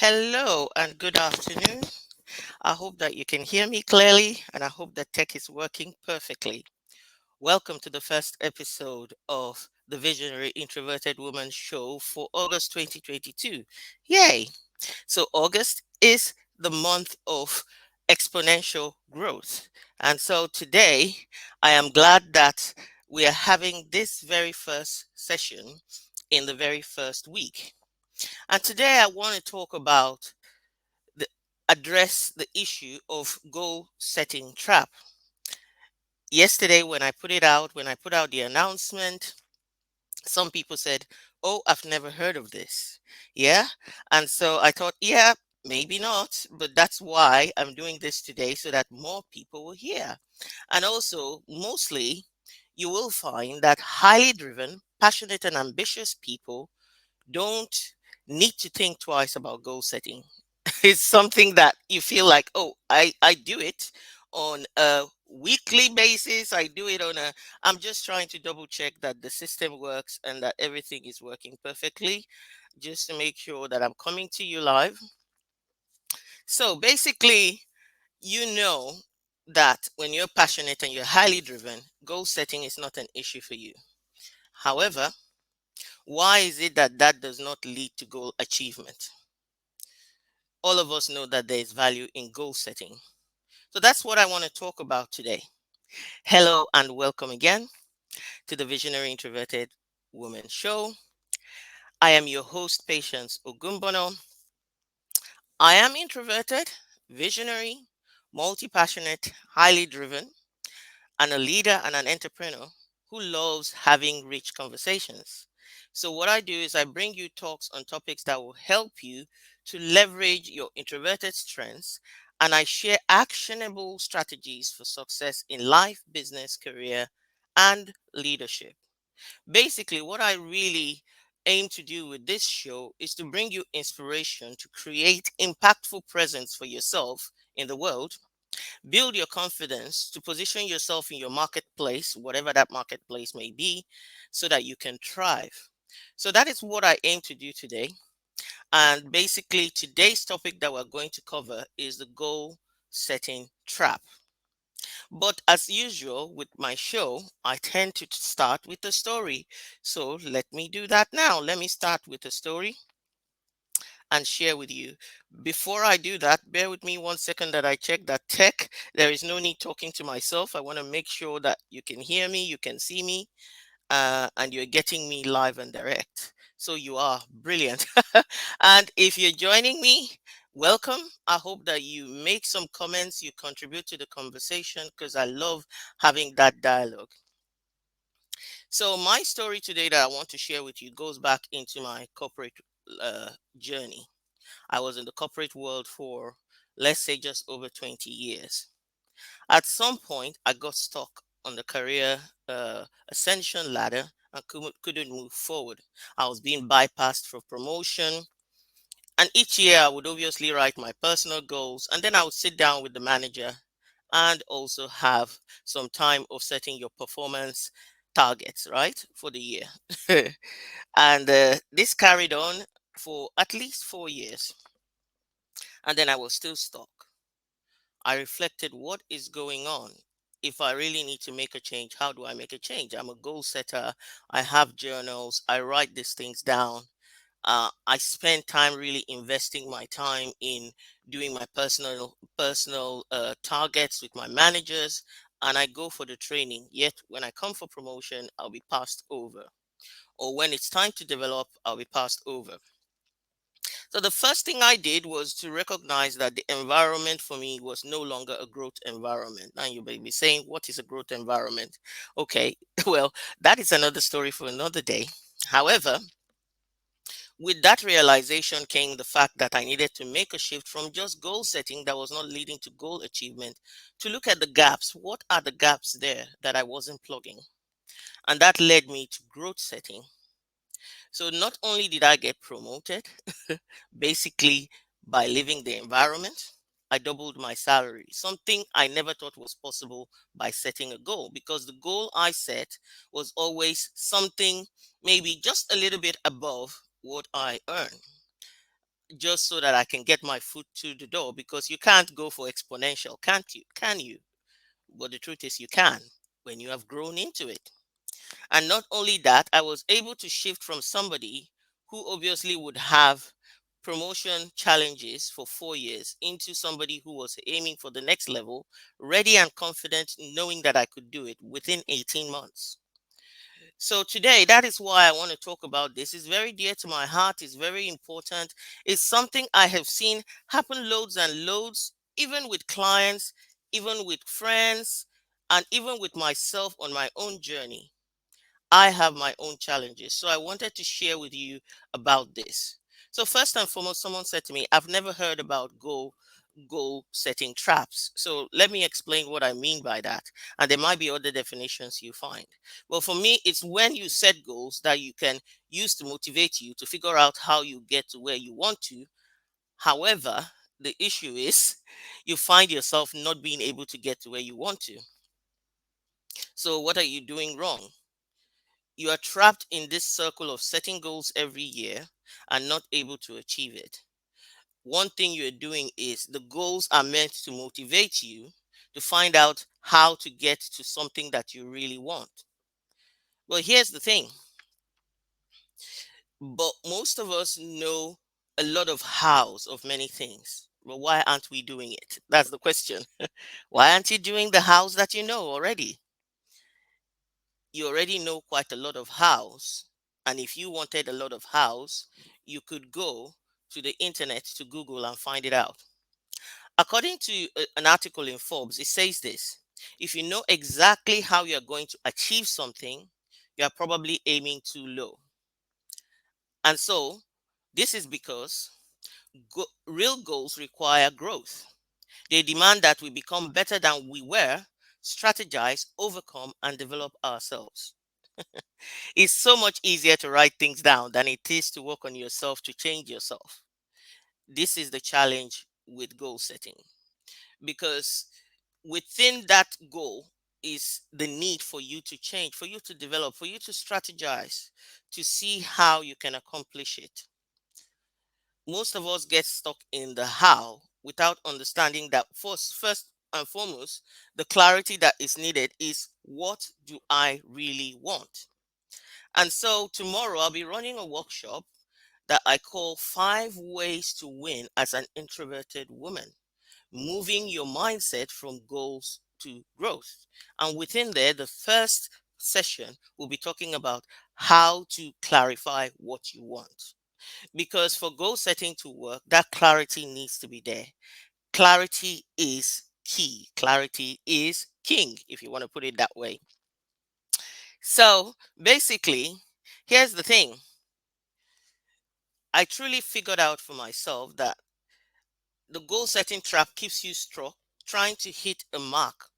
Hello and good afternoon. I hope that you can hear me clearly and I hope that tech is working perfectly. Welcome to the first episode of the Visionary Introverted Woman Show for August 2022. Yay! So, August is the month of exponential growth. And so today, I am glad that we are having this very first session in the very first week. And today, I want to talk about the, address the issue of goal setting trap. Yesterday, when I put out the announcement, some people said, "Oh, I've never heard of this." Yeah. And so I thought, yeah, maybe not, but that's why I'm doing this today so that more people will hear. And also, mostly, you will find that highly driven, passionate, and ambitious people don't need to think twice about goal setting. It's something that you feel like, oh, I do it on a weekly basis. I do it on a, I'm just trying to double check that the system works and that everything is working perfectly, just to make sure that I'm coming to you live. So basically, you know that when you're passionate and you're highly driven, goal setting is not an issue for you. However, why is it that that does not lead to goal achievement? All of us know that there is value in goal setting. So that's what I want to talk about today. Hello and welcome again to the Visionary Introverted Woman Show. I am your host, Patience Ogunbona. I am introverted, visionary, multi passionate, highly driven, and a leader and an entrepreneur who loves having rich conversations. So, what I do is I bring you talks on topics that will help you to leverage your introverted strengths, and I share actionable strategies for success in life, business, career, and leadership. Basically, what I really aim to do with this show is to bring you inspiration to create impactful presence for yourself in the world. Build your confidence to position yourself in your marketplace, whatever that marketplace may be, so that you can thrive. So that is what I aim to do today. And basically, today's topic that we're going to cover is the goal setting trap. But as usual with my show, I tend to start with a story. So let me do that now. Let me start with a story and share with you. Before I do that, bear with me 1 second that I check that tech. There is no need talking to myself. I want to make sure that you can hear me, you can see me, and you're getting me live and direct. So you are brilliant. And if you're joining me, welcome. I hope that you make some comments, you contribute to the conversation because I love having that dialogue. So my story today that I want to share with you goes back into my corporate journey. I was in the corporate world for, let's say, just over 20 years. At some point, I got stuck on the career ascension ladder and couldn't move forward. I was being bypassed for promotion. And each year, I would obviously write my personal goals, and then I would sit down with the manager and also have some time of setting your performance targets, right, for the year. And this carried on for at least 4 years. And then I was still stuck. I reflected what is going on. If I really need to make a change, how do I make a change? I'm a goal setter. I have journals. I write these things down. I spend time really investing my time in doing my personal targets with my managers, and I go for the training. Yet when I come for promotion, I'll be passed over, or when it's time to develop, I'll be passed over. So the first thing I did was to recognize that the environment for me was no longer a growth environment. Now you may be saying, what is a growth environment? Okay, well, that is another story for another day. However, with that realization came the fact that I needed to make a shift from just goal setting that was not leading to goal achievement to look at the gaps. What are the gaps there that I wasn't plugging? And that led me to growth setting. So not only did I get promoted, basically by leaving the environment, I doubled my salary, something I never thought was possible by setting a goal because the goal I set was always something maybe just a little bit above what I earn. just so that I can get my foot to the door, because you can't go for exponential, can't you? Can you? But the truth is, you can when you have grown into it. And not only that, I was able to shift from somebody who obviously would have promotion challenges for 4 years into somebody who was aiming for the next level, ready and confident, knowing that I could do it within 18 months. So today, that is why I want to talk about this. It's very dear to my heart. It's very important. It's something I have seen happen loads and loads, even with clients, even with friends, and even with myself on my own journey. I have my own challenges. So I wanted to share with you about this. So first and foremost, someone said to me, I've never heard about goal setting traps. So let me explain what I mean by that. And there might be other definitions you find. Well, for me, it's when you set goals that you can use to motivate you to figure out how you get to where you want to. However, the issue is you find yourself not being able to get to where you want to. So what are you doing wrong? You are trapped in this circle of setting goals every year and not able to achieve it. One thing you're doing is the goals are meant to motivate you to find out how to get to something that you really want. Well, here's the thing, but most of us know a lot of hows of many things. But why aren't we doing it? That's the question. Why aren't you doing the hows that you know already? You already know quite a lot of hows. And if you wanted a lot of hows, you could go to the internet to Google and find it out. According to an article in Forbes, it says this: if you know exactly how you're going to achieve something, you're probably aiming too low. And so, this is because real goals require growth. They demand that we become better than we were, strategize, overcome, and develop ourselves. It's so much easier to write things down than it is to work on yourself to change yourself. This is the challenge with goal setting, because within that goal is the need for you to change, for you to develop, for you to strategize, to see how you can accomplish it. Most of us get stuck in the how without understanding that first and foremost, the clarity that is needed is, what do I really want? And so tomorrow I'll be running a workshop that I call 5 Ways to Win as an Introverted Woman, moving your mindset from goals to growth. And within there, the first session will be talking about how to clarify what you want. Because for goal setting to work, that clarity needs to be there. Clarity is key. Clarity is king, if you want to put it that way. So basically, here's the thing. I truly figured out for myself that the goal setting trap keeps you stuck trying to hit a mark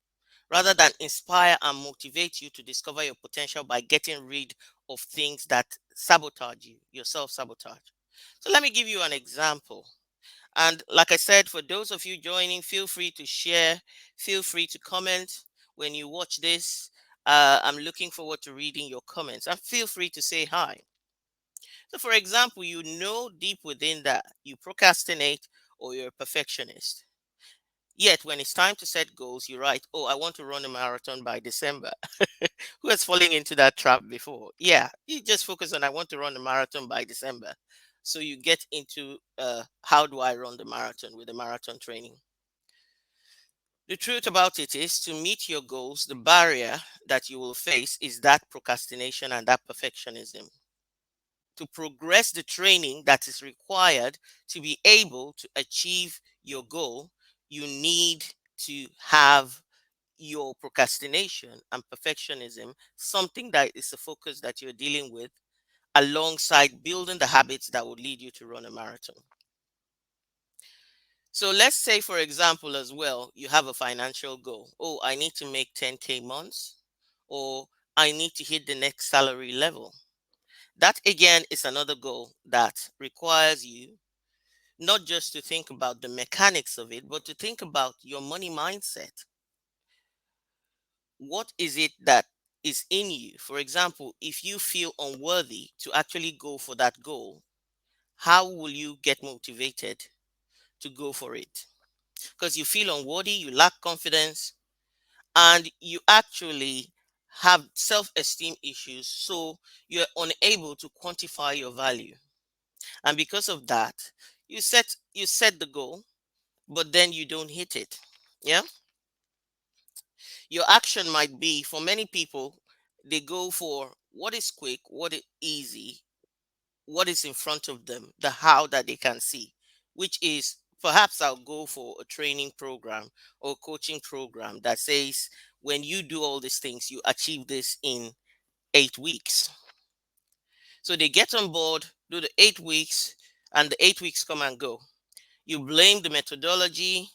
rather than inspire and motivate you to discover your potential by getting rid of things that sabotage you, your self sabotage. So let me give you an example. And like I said, for those of you joining, feel free to share, feel free to comment when you watch this. I'm looking forward to reading your comments, and feel free to say hi. So, for example, you know deep within that you procrastinate or you're a perfectionist. Yet, when it's time to set goals, you write, "Oh, I want to run a marathon by December." Who has fallen into that trap before? Yeah, you just focus on, "I want to run a marathon by December." So you get into, how do I run the marathon with the marathon training? The truth about it is, to meet your goals, the barrier that you will face is that procrastination and that perfectionism. To progress the training that is required to be able to achieve your goal, you need to have your procrastination and perfectionism, something that is a focus that you're dealing with, alongside building the habits that would lead you to run a marathon. So let's say, for example, as well, you have a financial goal. Oh, I need to make 10K months, or I need to hit the next salary level. That again is another goal that requires you not just to think about the mechanics of it, but to think about your money mindset. What is it that is in you? For example, if you feel unworthy to actually go for that goal, how will you get motivated to go for it? Because you feel unworthy, you lack confidence, and you actually have self-esteem issues, so you're unable to quantify your value. And because of that, you set the goal, but then you don't hit it. Yeah, your action might be, for many people, they go for what is quick, what is easy, what is in front of them, the how that they can see, which is, perhaps I'll go for a training program or coaching program that says, when you do all these things, you achieve this in 8 weeks. So they get on board, do the 8 weeks, and the 8 weeks come and go. You blame the methodology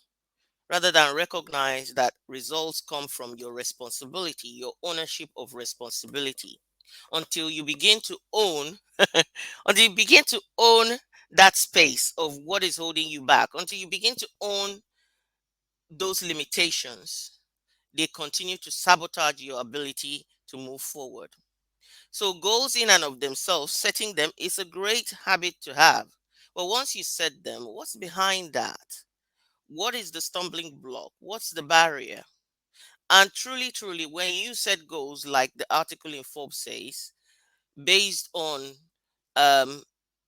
rather than recognize that results come from your responsibility, your ownership of responsibility. Until you begin to own, until you begin to own that space of what is holding you back, until you begin to own those limitations, they continue to sabotage your ability to move forward. So, goals in and of themselves, setting them is a great habit to have. But once you set them, what's behind that? What is the stumbling block? What's the barrier? And truly, truly, when you set goals, like the article in Forbes says, based on um,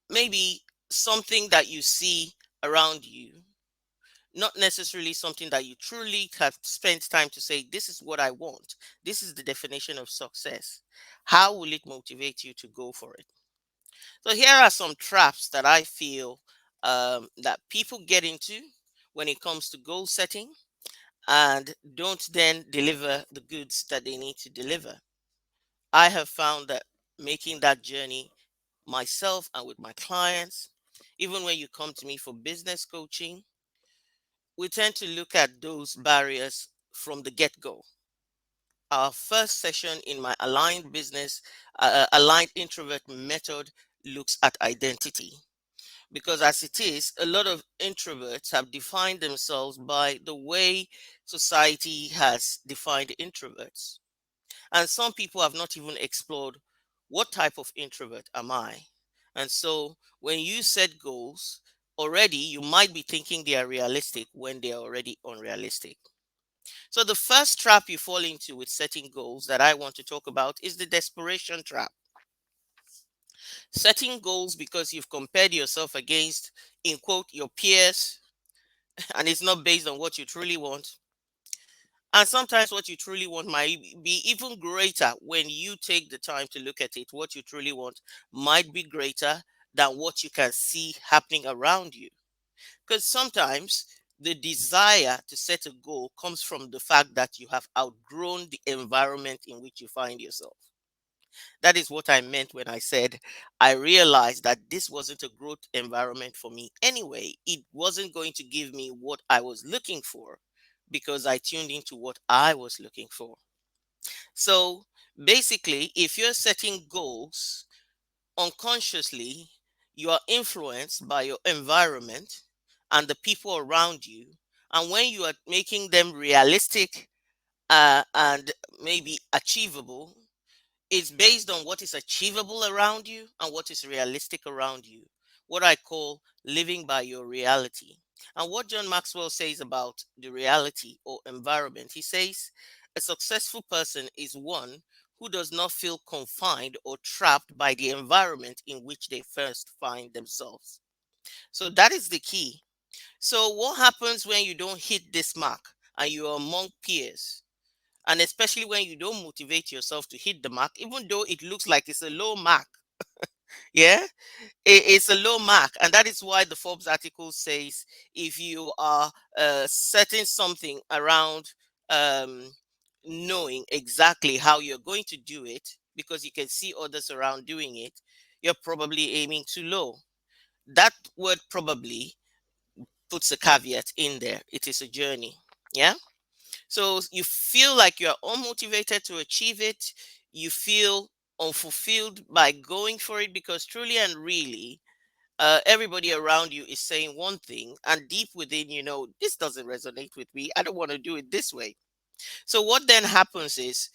maybe something that you see around you, not necessarily something that you truly have spent time to say, this is what I want. This is the definition of success. How will it motivate you to go for it? So here are some traps that I feel that people get into when it comes to goal setting and don't then deliver the goods that they need to deliver. I have found that making that journey myself and with my clients, even when you come to me for business coaching, we tend to look at those barriers from the get go. Our first session in my aligned introvert method looks at identity. Because as it is, a lot of introverts have defined themselves by the way society has defined introverts. And some people have not even explored, what type of introvert am I? And so when you set goals, already you might be thinking they are realistic when they are already unrealistic. So the first trap you fall into with setting goals that I want to talk about is the desperation trap. Setting goals because you've compared yourself against, in quote, your peers, and it's not based on what you truly want. And sometimes what you truly want might be even greater. When you take the time to look at it, what you truly want might be greater than what you can see happening around you. Because sometimes the desire to set a goal comes from the fact that you have outgrown the environment in which you find yourself. That is what I meant when I said I realized that this wasn't a growth environment for me anyway. It wasn't going to give me what I was looking for because I tuned into what I was looking for. So basically, if you're setting goals unconsciously, you are influenced by your environment and the people around you. And when you are making them realistic and maybe achievable, it's based on what is achievable around you and what is realistic around you. What I call living by your reality. And what John Maxwell says about the reality or environment, he says a successful person is one who does not feel confined or trapped by the environment in which they first find themselves. So that is the key. So, what happens when you don't hit this mark and you're among peers? And especially when you don't motivate yourself to hit the mark, even though it looks like it's a low mark. Yeah, it's a low mark. And that is why the Forbes article says, if you are setting something around um, knowing exactly how you're going to do it, because you can see others around doing it, you're probably aiming too low. That word probably puts a caveat in there. It is a journey. Yeah. So you feel like you're unmotivated to achieve it. You feel unfulfilled by going for it because truly and really, everybody around you is saying one thing, and deep within, this doesn't resonate with me. I don't want to do it this way. So what then happens is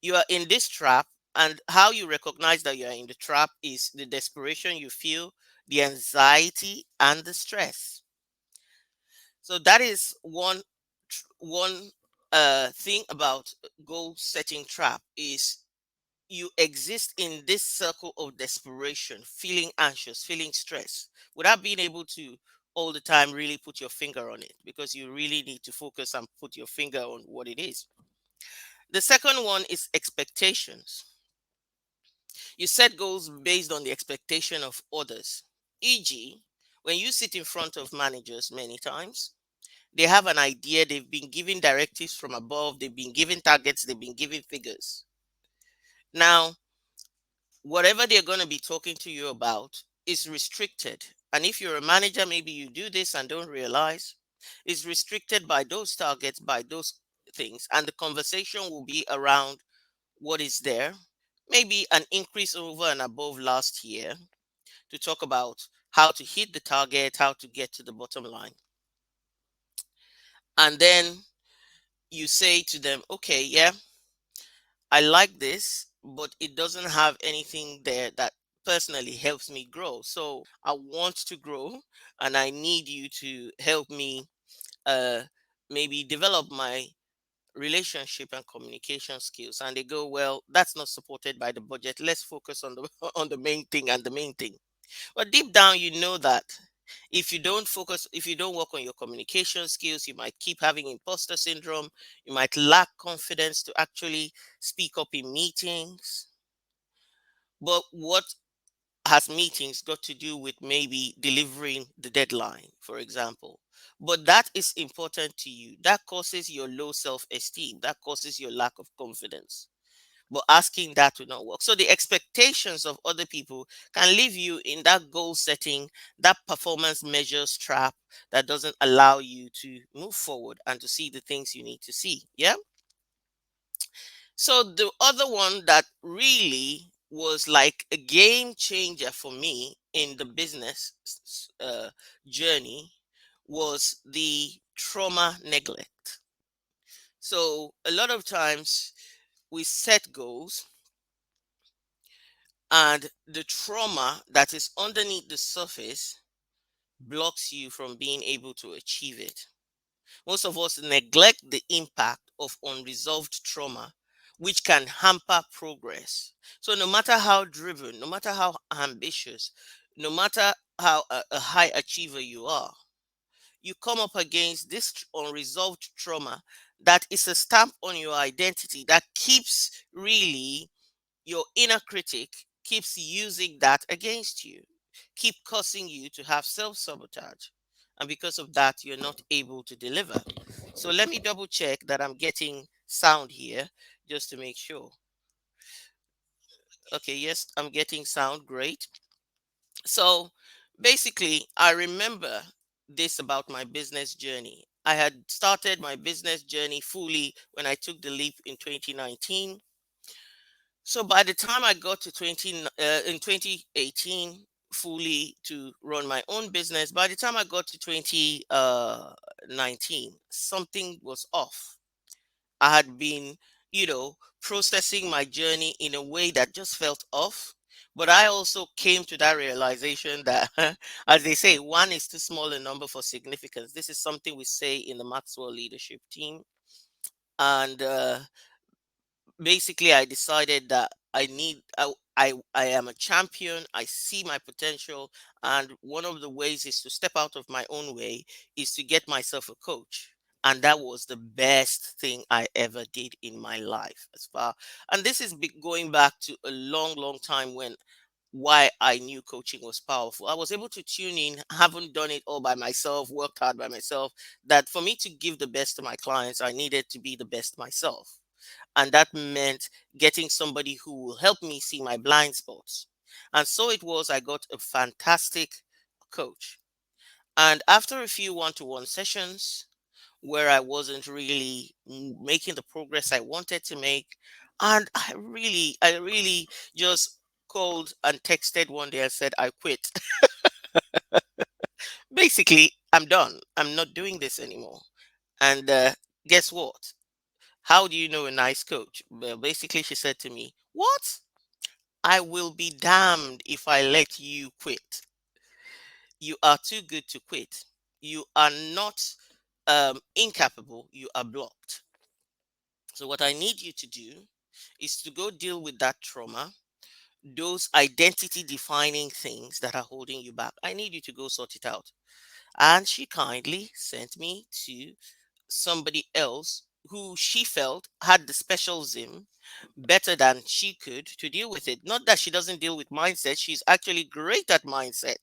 you are in this trap, and how you recognize that you are in the trap is the desperation you feel, the anxiety, and the stress. So that is one thing about goal setting trap is you exist in this circle of desperation, feeling anxious, feeling stressed, without being able to all the time really put your finger on it, because you really need to focus and put your finger on what it is. The second one is expectations. You set goals based on the expectation of others. E.g., when you sit in front of managers many times, they have an idea, they've been given directives from above, they've been given targets, they've been given figures. Now, whatever they're going to be talking to you about is restricted. And if you're a manager, maybe you do this and don't realize, is restricted by those targets, by those things. And the conversation will be around what is there, maybe an increase over and above last year, to talk about how to hit the target, how to get to the bottom line. And then you say to them, okay, yeah, I like this, but it doesn't have anything there that personally helps me grow. So I want to grow and I need you to help me uh, maybe develop my relationship and communication skills. And they go, well, that's not supported by the budget. Let's focus on the on the main thing and the main thing. But deep down, you know that if you don't focus, if you don't work on your communication skills, you might keep having imposter syndrome. You might lack confidence to actually speak up in meetings. But what has meetings got to do with maybe delivering the deadline, for example? But that is important to you. That causes your low self esteem. That causes your lack of confidence, but asking that to not work. So the expectations of other people can leave you in that goal setting, that performance measures trap that doesn't allow you to move forward and to see the things you need to see. Yeah. So the other one that really was like a game changer for me in the business journey was the trauma neglect. So a lot of times we set goals, and the trauma that is underneath the surface blocks you from being able to achieve it. Most of us neglect the impact of unresolved trauma, which can hamper progress. So, no matter how driven, no matter how ambitious, no matter how a high achiever you are, you come up against this unresolved trauma that is a stamp on your identity that keeps really your inner critic keeps using that against you, keep causing you to have self-sabotage. And because of that, you're not able to deliver. So let me double check that I'm getting sound here just to make sure. Okay, yes, I'm getting sound. Great. So basically, I remember this about my business journey. I had started my business journey fully when I took the leap in 2019. So by the time I got to in 2018 fully to run my own business, by the time I got to 2019, something was off. I had been, processing my journey in a way that just felt off. But I also came to that realization that, as they say, one is too small a number for significance. This is something we say in the Maxwell leadership team. And basically I decided that I am a champion. I see my potential, and one of the ways is to step out of my own way, is to get myself a coach. And that was the best thing I ever did in my life, as far, and this is going back to a long, long time, when why I knew coaching was powerful. I was able to tune in, haven't done it all by myself, worked hard by myself, that for me to give the best to my clients, I needed to be the best myself. And that meant getting somebody who will help me see my blind spots. And so it was, I got a fantastic coach. And after a few one-to-one sessions where I wasn't really making the progress I wanted to make, and I really just called and texted one day and said, I quit. Basically, I'm done. I'm not doing this anymore. And guess what? How do you know a nice coach? Well, basically, she said to me, what? I will be damned if I let you quit. You are too good to quit. You are not incapable. You are blocked. So, what I need you to do is to go deal with that trauma, those identity defining things that are holding you back. I need you to go sort it out. And she kindly sent me to somebody else who she felt had the special zim better than she could to deal with it. Not that she doesn't deal with mindset, she's actually great at mindset,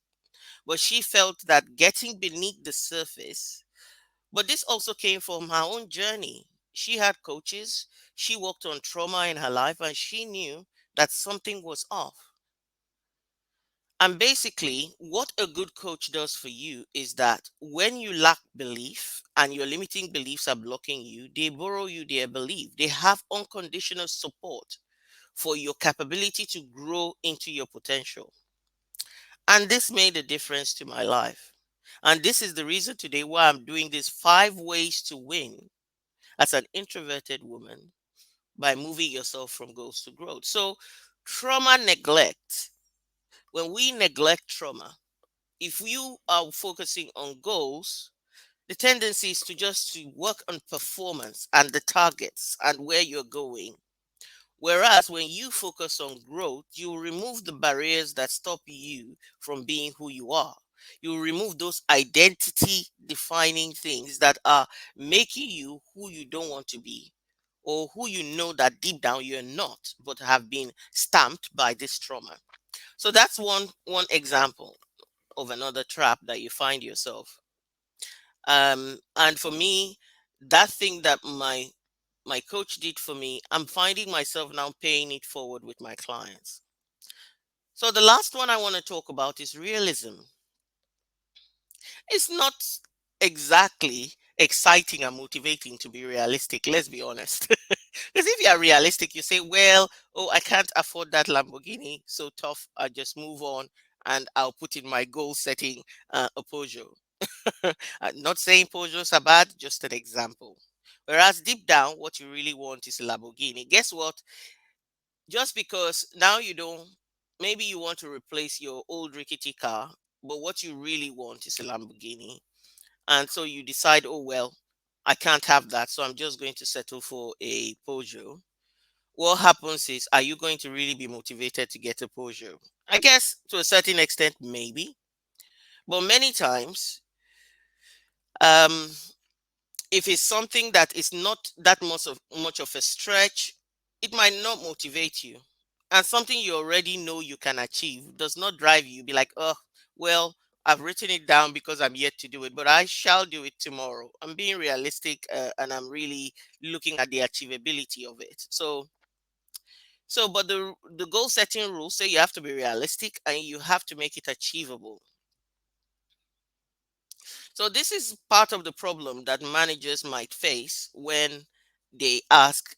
but she felt that getting beneath the surface. But this also came from her own journey. She had coaches, she worked on trauma in her life, and she knew that something was off. And basically, what a good coach does for you is that when you lack belief and your limiting beliefs are blocking you, they borrow you their belief. They have unconditional support for your capability to grow into your potential. And this made a difference to my life. And this is the reason today why I'm doing this 5 ways to win as an introverted woman by moving yourself from goals to growth. So, trauma neglect. When we neglect trauma, if you are focusing on goals, the tendency is to just to work on performance and the targets and where you're going. Whereas when you focus on growth, you remove the barriers that stop you from being who you are. You remove those identity defining things that are making you who you don't want to be, or who you know that deep down you're not, but have been stamped by this trauma. So that's one example of another trap that you find yourself. And for me, that thing that my coach did for me, I'm finding myself now paying it forward with my clients. So the last one I want to talk about is realism. It's not exactly exciting and motivating to be realistic, let's be honest. Because if you are realistic, you say, well, oh, I can't afford that Lamborghini, so tough, I just move on and I'll put in my goal setting a Peugeot. Not saying Peugeots are bad, just an example. Whereas deep down, what you really want is a Lamborghini. Guess what? Just because now you don't, maybe you want to replace your old rickety car, but what you really want is a Lamborghini. And so you decide, oh, well, I can't have that, so I'm just going to settle for a Peugeot. What happens is, are you going to really be motivated to get a Peugeot? I guess to a certain extent, maybe. But many times, um, if it's something that is not that much of a stretch, it might not motivate you. And something you already know you can achieve does not drive you. Be like, oh, well, I've written it down because I'm yet to do it, but I shall do it tomorrow. I'm being realistic, and I'm really looking at the achievability of it. But the goal setting rules say you have to be realistic and you have to make it achievable. So this is part of the problem that managers might face when they ask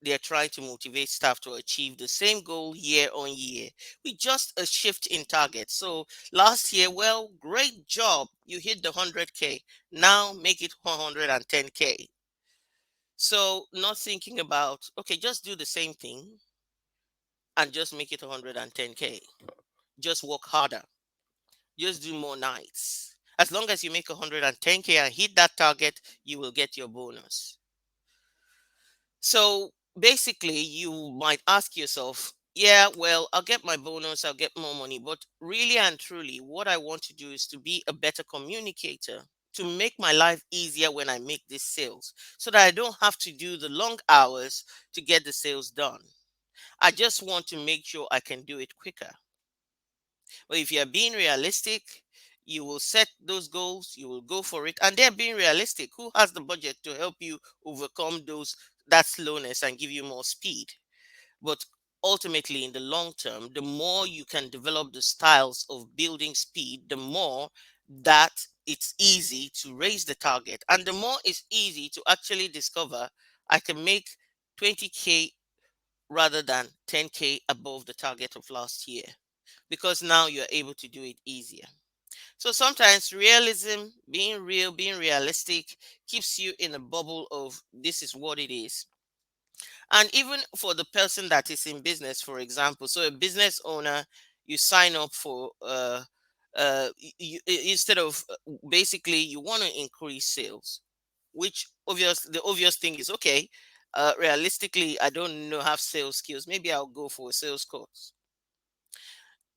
they're trying to motivate staff to achieve the same goal year on year with just a shift in target. So last year, well, great job. You hit the 100K. Now make it 110K. So not thinking about, okay, just do the same thing and just make it 110K. Just work harder. Just do more nights. As long as you make 110K and hit that target, you will get your bonus. So basically, you might ask yourself, yeah, well, I'll get my bonus, I'll get more money. But really and truly, what I want to do is to be a better communicator, to make my life easier when I make these sales so that I don't have to do the long hours to get the sales done. I just want to make sure I can do it quicker. But if you're being realistic, you will set those goals, you will go for it, and they're being realistic. Who has the budget to help you overcome that slowness and give you more speed? But ultimately, in the long term, the more you can develop the styles of building speed, the more that it's easy to raise the target, and the more it's easy to actually discover I can make 20K rather than 10K above the target of last year, because now you're able to do it easier. So sometimes realism, being real, being realistic, keeps you in a bubble of this is what it is. And even for the person that is in business, for example, so a business owner, you sign up for instead of basically you want to increase sales, which the obvious thing is okay. Realistically, I don't know have sales skills. Maybe I'll go for a sales course.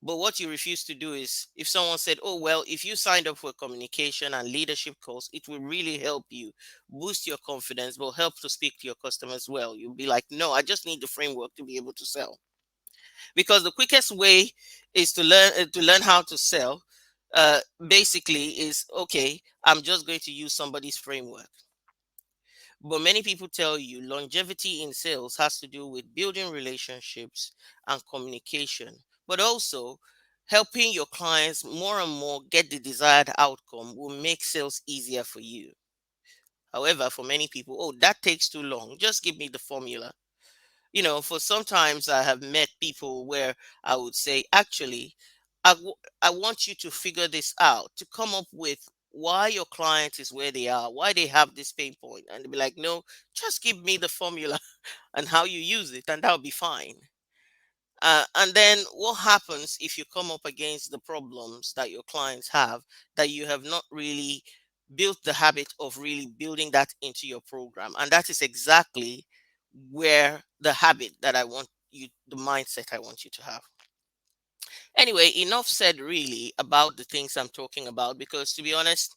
But what you refuse to do is, if someone said, oh, well, if you signed up for a communication and leadership course, it will really help you boost your confidence, but help to speak to your customers well. You'll be like, no, I just need the framework to be able to sell. Because the quickest way is to learn how to sell. Basically, is okay. I'm just going to use somebody's framework. But many people tell you longevity in sales has to do with building relationships and communication, but also helping your clients more and more get the desired outcome will make sales easier for you. However, for many people, oh, that takes too long. Just give me the formula. For sometimes I have met people where I would say, actually, I want you to figure this out, to come up with why your client is where they are, why they have this pain point. And they'll be like, no, just give me the formula and how you use it, and that'll be fine. And then what happens if you come up against the problems that your clients have, that you have not really built the habit of really building that into your program? And that is exactly where the habit that I want you, the mindset I want you to have. Anyway, enough said really about the things I'm talking about, because to be honest,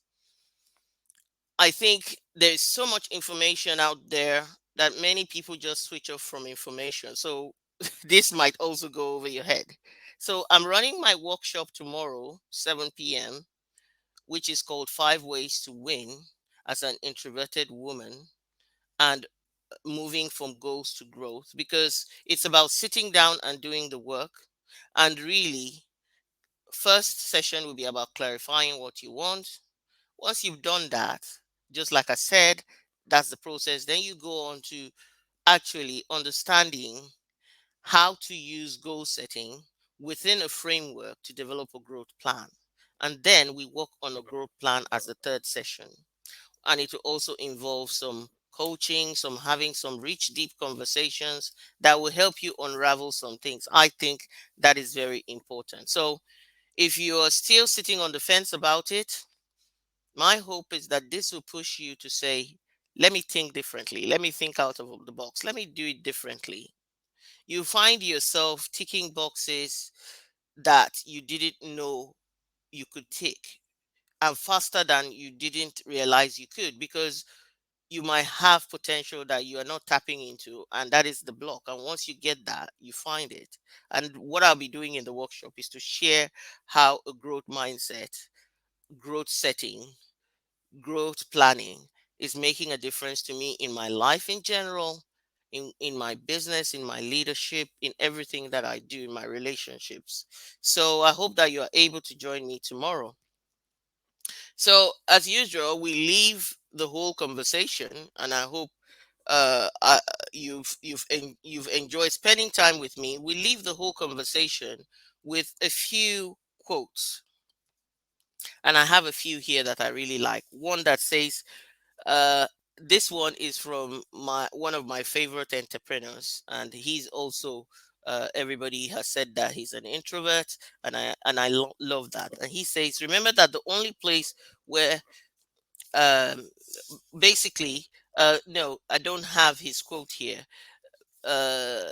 I think there's so much information out there that many people just switch off from information. So this might also go over your head. So I'm running my workshop tomorrow, 7 p.m., which is called 5 Ways to Win as an Introverted Woman, and moving from goals to growth, because it's about sitting down and doing the work. And really, first session will be about clarifying what you want. Once you've done that, just like I said, that's the process. Then you go on to actually understanding how to use goal setting within a framework to develop a growth plan. And then we work on a growth plan as the third session. And it will also involve some coaching, some having some rich, deep conversations that will help you unravel some things. I think that is very important. So if you are still sitting on the fence about it, my hope is that this will push you to say, let me think differently. Let me think out of the box. Let me do it differently. You find yourself ticking boxes that you didn't know you could tick, and faster than you didn't realize you could, because you might have potential that you are not tapping into, and that is the block. And once you get that, you find it. And what I'll be doing in the workshop is to share how a growth mindset, growth setting, growth planning is making a difference to me in my life in general, in my business, in my leadership, in everything that I do, in my relationships. So I hope that you are able to join me tomorrow. So as usual, we leave the whole conversation, and I hope you've enjoyed spending time with me. We leave the whole conversation with a few quotes, and I have a few here that I really like. One that says, uh, this one is from my one of my favorite entrepreneurs, and he's also everybody has said that he's an introvert, and I love that. And he says, remember that the only place where um, basically, no, I don't have his quote here. Uh,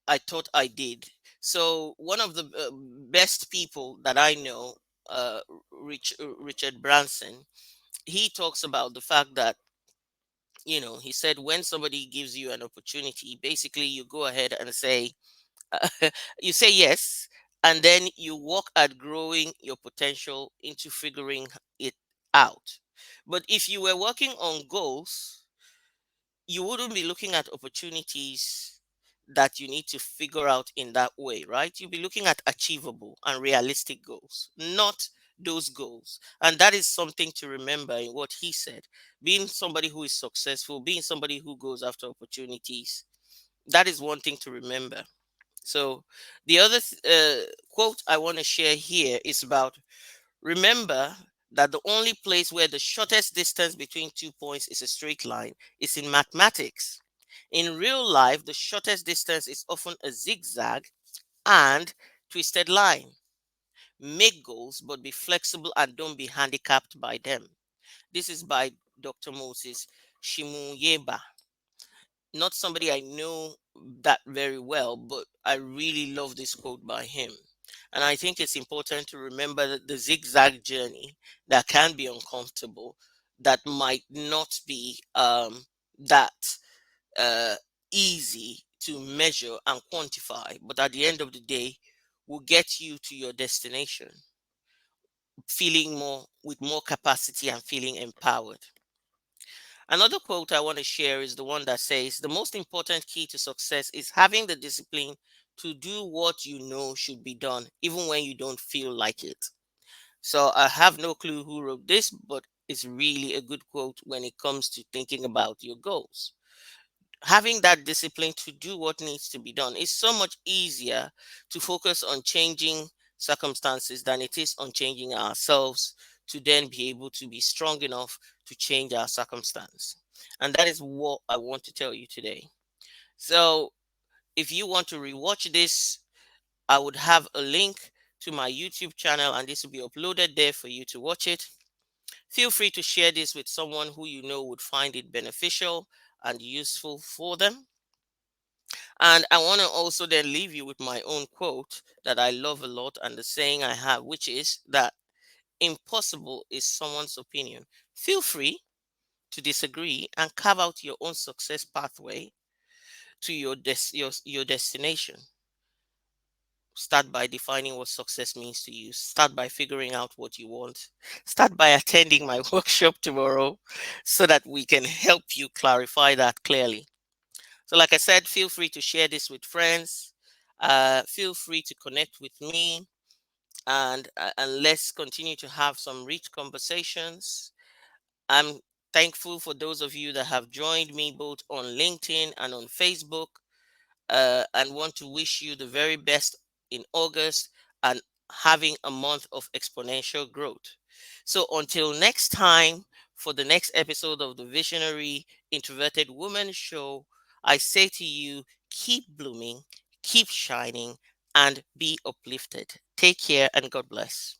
I thought I did. So one of the best people that I know, Richard Branson, he talks about the fact that, he said, when somebody gives you an opportunity, basically you go ahead and say, you say yes, and then you work at growing your potential into figuring it out. But if you were working on goals, you wouldn't be looking at opportunities that you need to figure out in that way, right? You'll be looking at achievable and realistic goals, not those goals. And that is something to remember in what he said. Being somebody who is successful, being somebody who goes after opportunities, that is one thing to remember. So, the other quote I want to share here is about, remember that the only place where the shortest distance between 2 points is a straight line is in mathematics. In real life, the shortest distance is often a zigzag and twisted line. Make goals, but be flexible and don't be handicapped by them. This is by Dr. Moses Shimuyeba. Not somebody I know that very well, but I really love this quote by him. And I think it's important to remember that the zigzag journey that can be uncomfortable, that might not be that uh, easy to measure and quantify, but at the end of the day, will get you to your destination, feeling more with more capacity and feeling empowered. Another quote I want to share is the one that says, the most important key to success is having the discipline to do what you know should be done, even when you don't feel like it. So I have no clue who wrote this, but it's really a good quote when it comes to thinking about your goals. Having that discipline to do what needs to be done is so much easier to focus on changing circumstances than it is on changing ourselves to then be able to be strong enough to change our circumstance. And that is what I want to tell you today. So if you want to rewatch this, I would have a link to my YouTube channel and this will be uploaded there for you to watch it. Feel free to share this with someone who you know would find it beneficial and useful for them. And I want to also then leave you with my own quote that I love a lot and the saying I have, which is that impossible is someone's opinion. Feel free to disagree and carve out your own success pathway to your destination. Start by defining what success means to you. Start by figuring out what you want. Start by attending my workshop tomorrow so that we can help you clarify that clearly. So, like I said, feel free to share this with friends. Feel free to connect with me, and let's continue to have some rich conversations. I'm thankful for those of you that have joined me both on LinkedIn and on Facebook, and want to wish you the very best in August and having a month of exponential growth. So until next time, for the next episode of the Visionary Introverted Woman Show, I say to you, keep blooming, keep shining, and be uplifted. Take care and God bless.